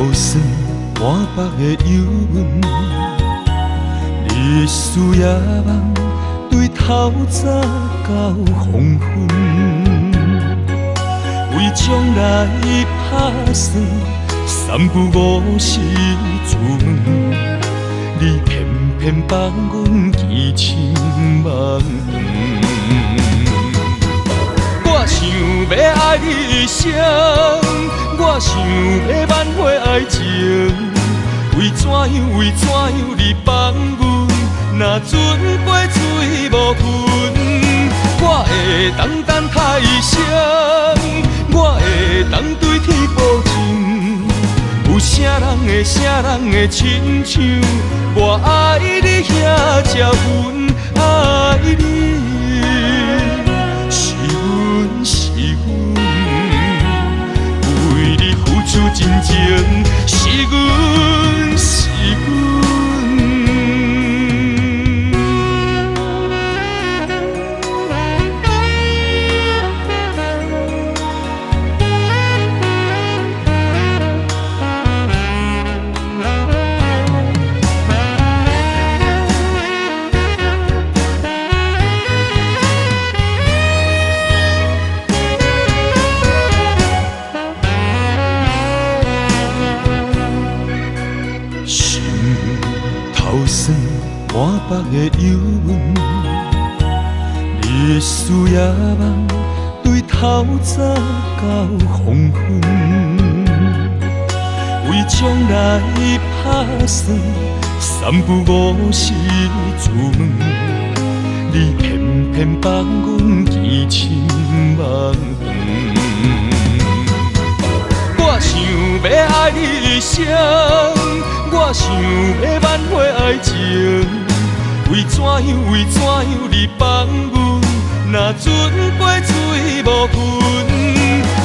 头酸满腹的忧闷，日思夜梦，对透早到黄昏，为将来打算，三不五时出门，你偏偏放阮见千万远。我想要爱你一生，我想要挽回爱情，为怎样你放阮，若船过水无痕，我会当等他一生，我会当对天保证，有啥人会亲像我爱你遐才阮爱你。是阮为你付出真情，是阮。满腹的忧闷，日思夜梦，对透早到黄昏，为将来打算，三不五时出门，你偏偏放阮见千万远。我想要爱你一生，我想要挽回爱情，为怎样你放阮，若船过水无痕，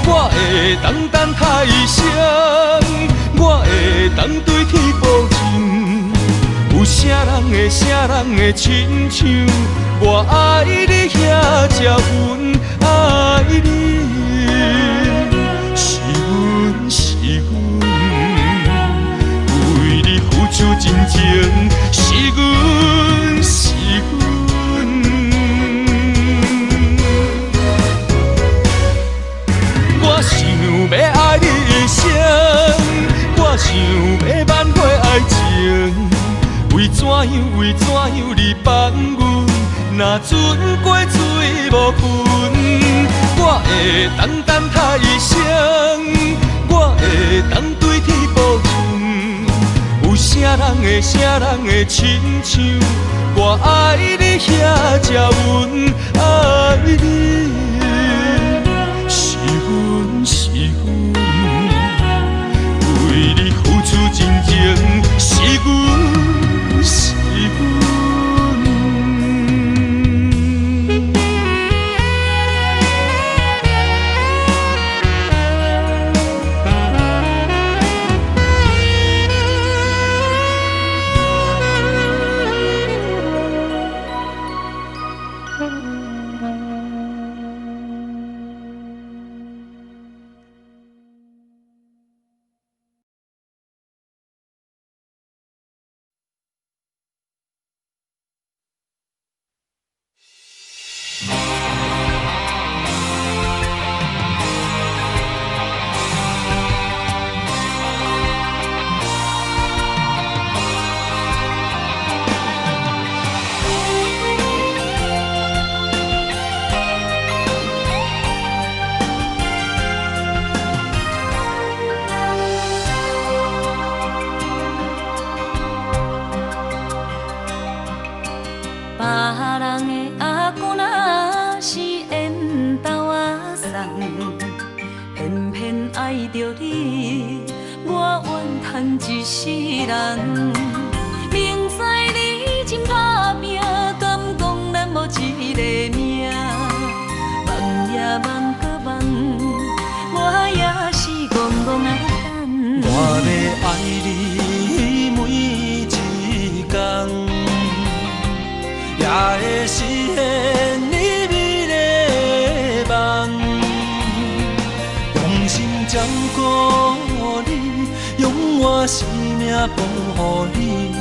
我会当等他一生，我会当对天保证，有啥人会亲像我爱你遐才阮爱你。付出真情，是阮。我想要爱你一生，我想要挽回爱情，为怎样你放阮，若船过水无痕，我会当等他一生，我会当对天保证，有啥人会亲像我爱你遐才阮爱你。是阮为你付出真情，是阮。用我生命奉予你，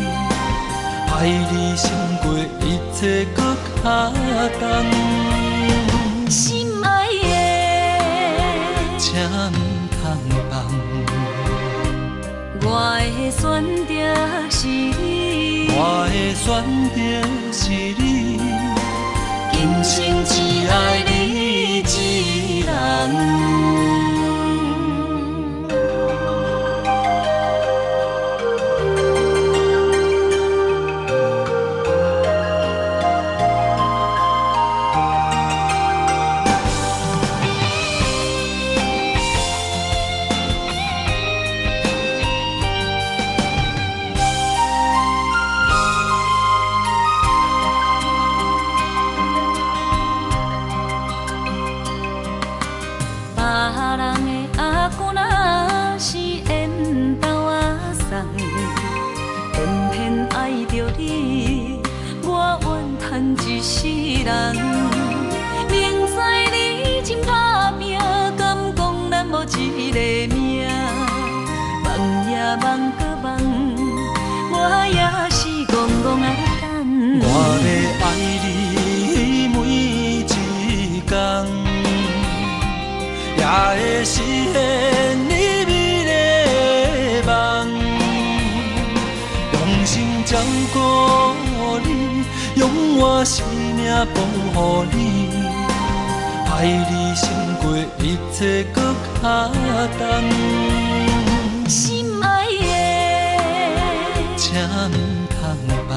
爱你胜过一切搁较重。心爱的，请唔通放，我的选择是你，我的选择是你，今生只爱你一人。一世人，明知你真打拼，敢讲咱无一个命？梦也梦搁梦，我也是戆戆啊等。我要爱你每一天，也会实现你美丽的梦，用心照顾你。用我生命奉予你，爱你胜过一切搁较重。心爱的，请唔通放，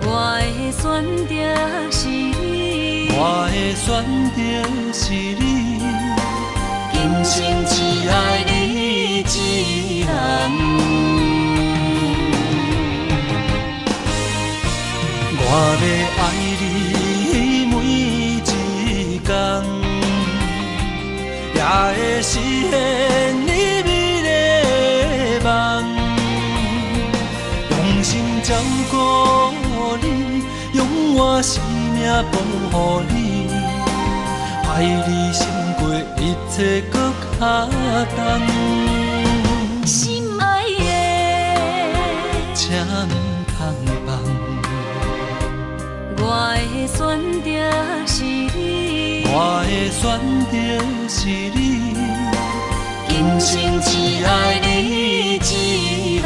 我的选择是你，我的选择是你，今生只爱你一人。我要爱你每一天，也会实现你美丽的梦。用心照顾你，用我生命奉予你，爱你胜过一切搁较重。心爱的，请唔通放。我的选择是你，我的选择是你，今生只爱你一人。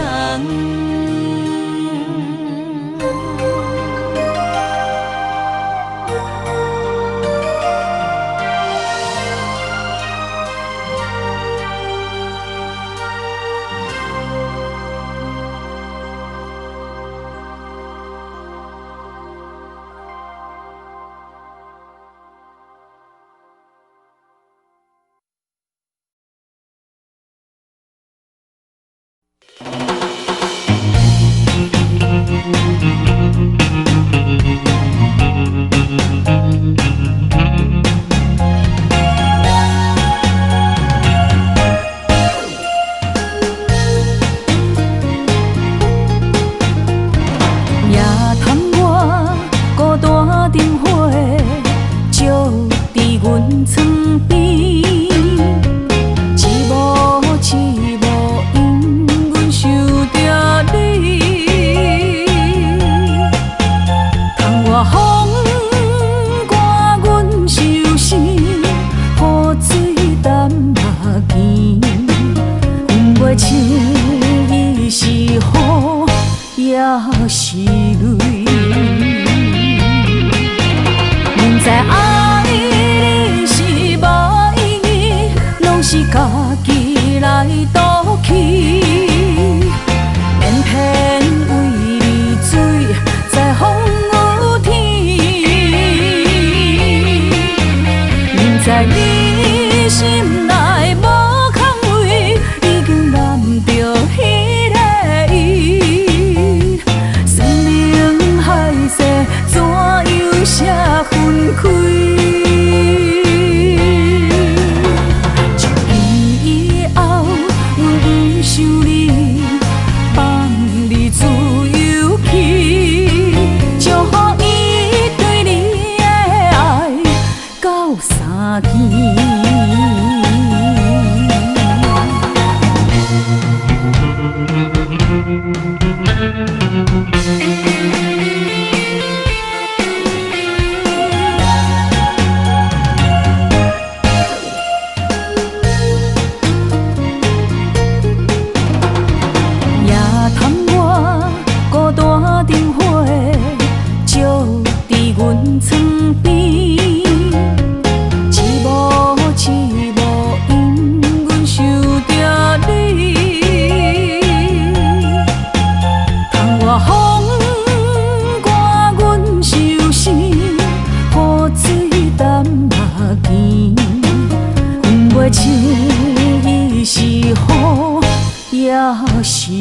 是泪。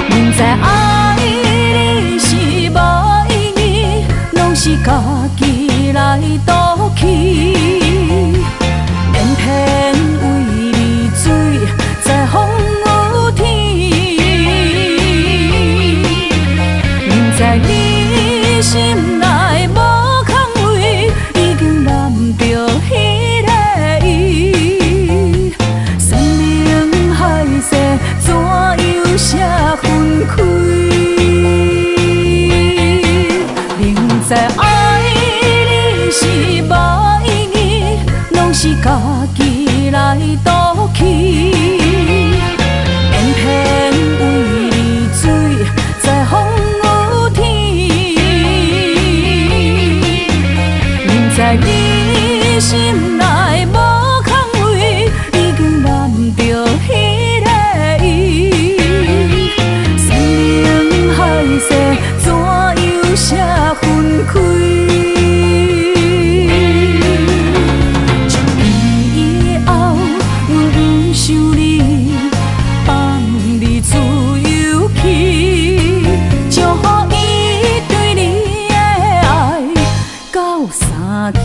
明知爱你是无意义，拢是家己来赌气。偏偏为你醉在风雨天，明知你心内无空位，已经揽着彼个伊。生命海誓怎样写分开？明知爱你是无意义，拢是家己来赌气。偏偏为你醉在风雨天，明知你心内无空位，已经揽着彼个伊。生命海誓怎样写分开？从伊以后，阮不想你，放你自由去，祝福伊对你的爱到三更。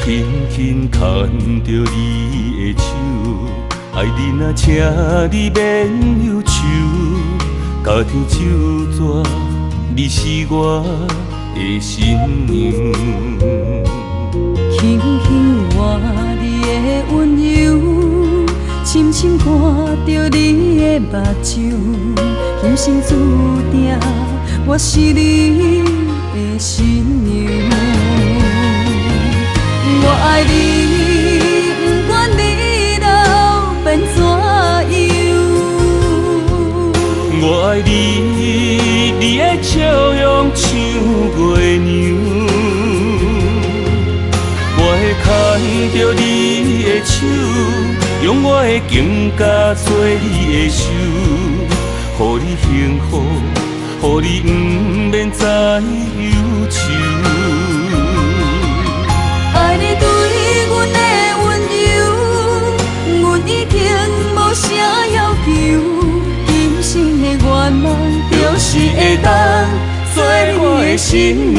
轻轻牵着你的手，爱你若请你免忧愁。家庭手纸，你是我的新娘。轻轻握你的温柔，深深看着你的目睭，今生注定我是你的新娘。我爱你，不管你老变怎样。我爱你，你的笑容像月娘。我会牵着你的手，用我的情甲做你的手，予你幸福，予你不免再忧愁。爱你对阮的温柔，阮已经无啥要求，今生的愿望就是会当做我的新娘。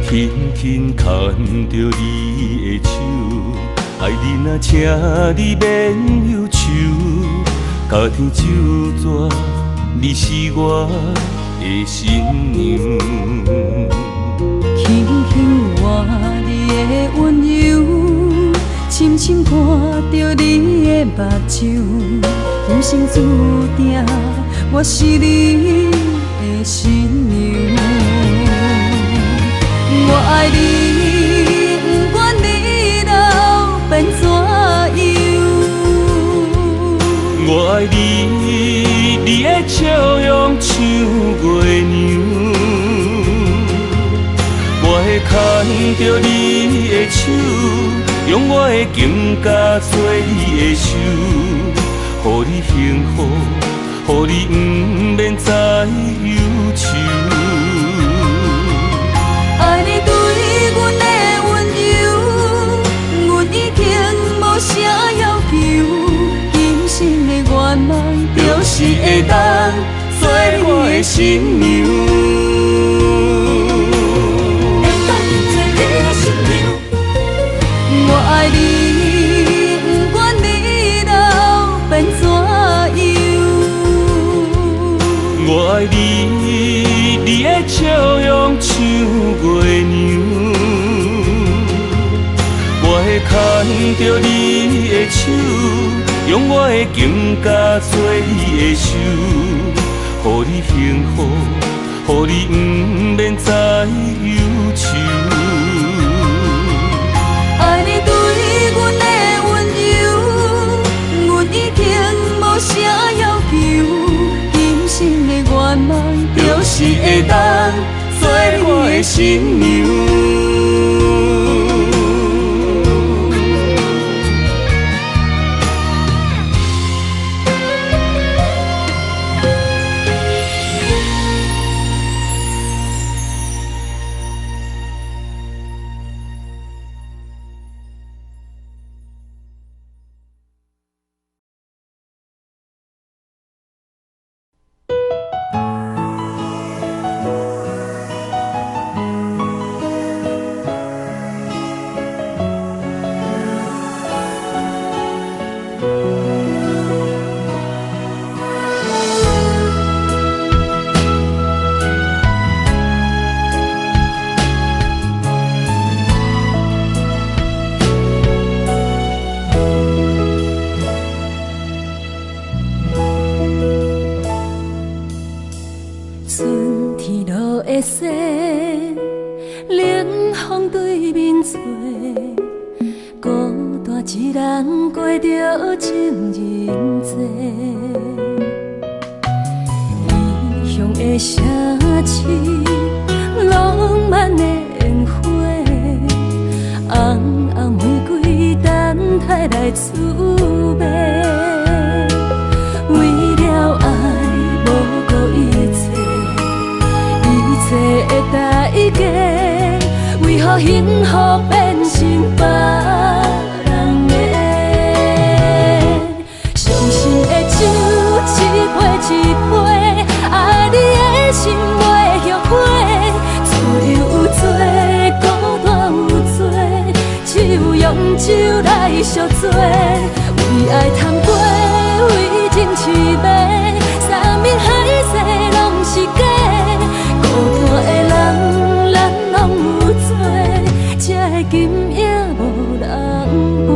轻轻牵着你的手，爱你若请你免忧愁。家庭手纸，你是我的新娘。轻轻握你的温柔，深深看着你的目睭，今生注定我是你的新娘。我爱你，不管你老变怎样。我爱你，你的笑容像月娘。我会牵着你的手，用我的情甲做你的手，予你幸福，予你不免再忧愁。爱你对阮的温柔，阮已经无啥要求，今生的愿当做我的新娘。我爱你，不管你老变怎样。我爱你，你的笑容像月娘。我会牵着你的手，用我的情甲做你的手，予你幸福，予你不免再忧愁。爱你对阮的温柔，阮已经无啥要求，今生的愿望就是会当做我的新娘。春天落的雪，冷风对面吹，孤单一人过着情人节。异乡的城市，浪漫的烟花，红红玫瑰等待来储备。为了爱，无顾一切。的代价，为何幸福变成别人的？伤心的酒一杯一杯，爱你的心袂后悔。错有多，孤单有多，只有用酒来赎罪。为爱贪杯，为情痴迷，三面海誓拢是假。孤单的人，咱拢有罪，才会今夜无人陪。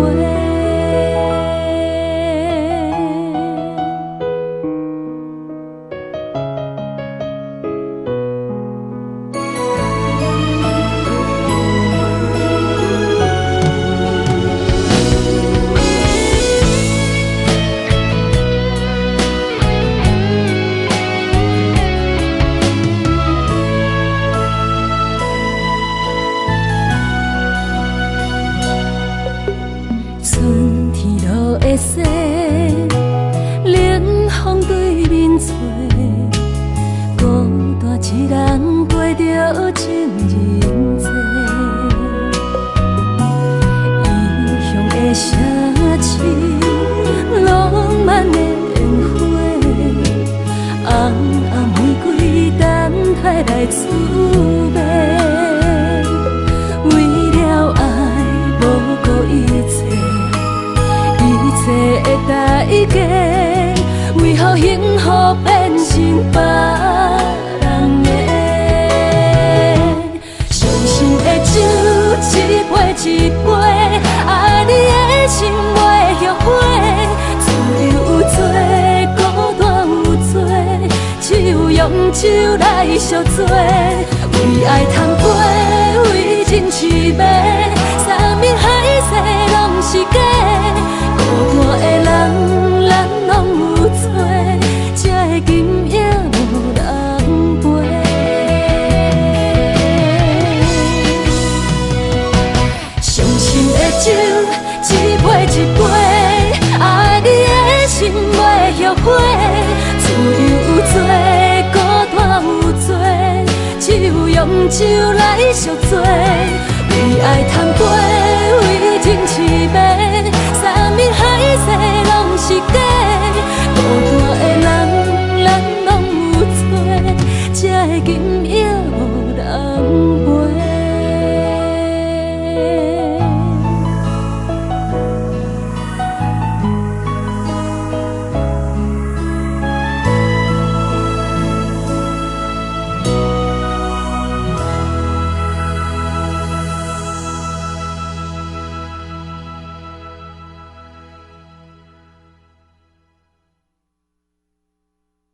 春天落的雪，冷风对面吹，孤单一人过着情人节。异乡的城市，浪漫的烟花，红红玫瑰等待来储备。为了爱，无顾一切。的代价，为何幸福变成别人的？伤心的酒一杯一杯，爱你的心袂后悔。错有多，孤单有多，只有用酒来赎罪。为爱贪杯，为情痴迷，三面海誓拢是假。孤单的人，咱拢有罪，才会今夜无人陪。伤心的酒一杯一杯，爱你的心袂后悔。错有多，孤单有多，只有用酒来赎罪。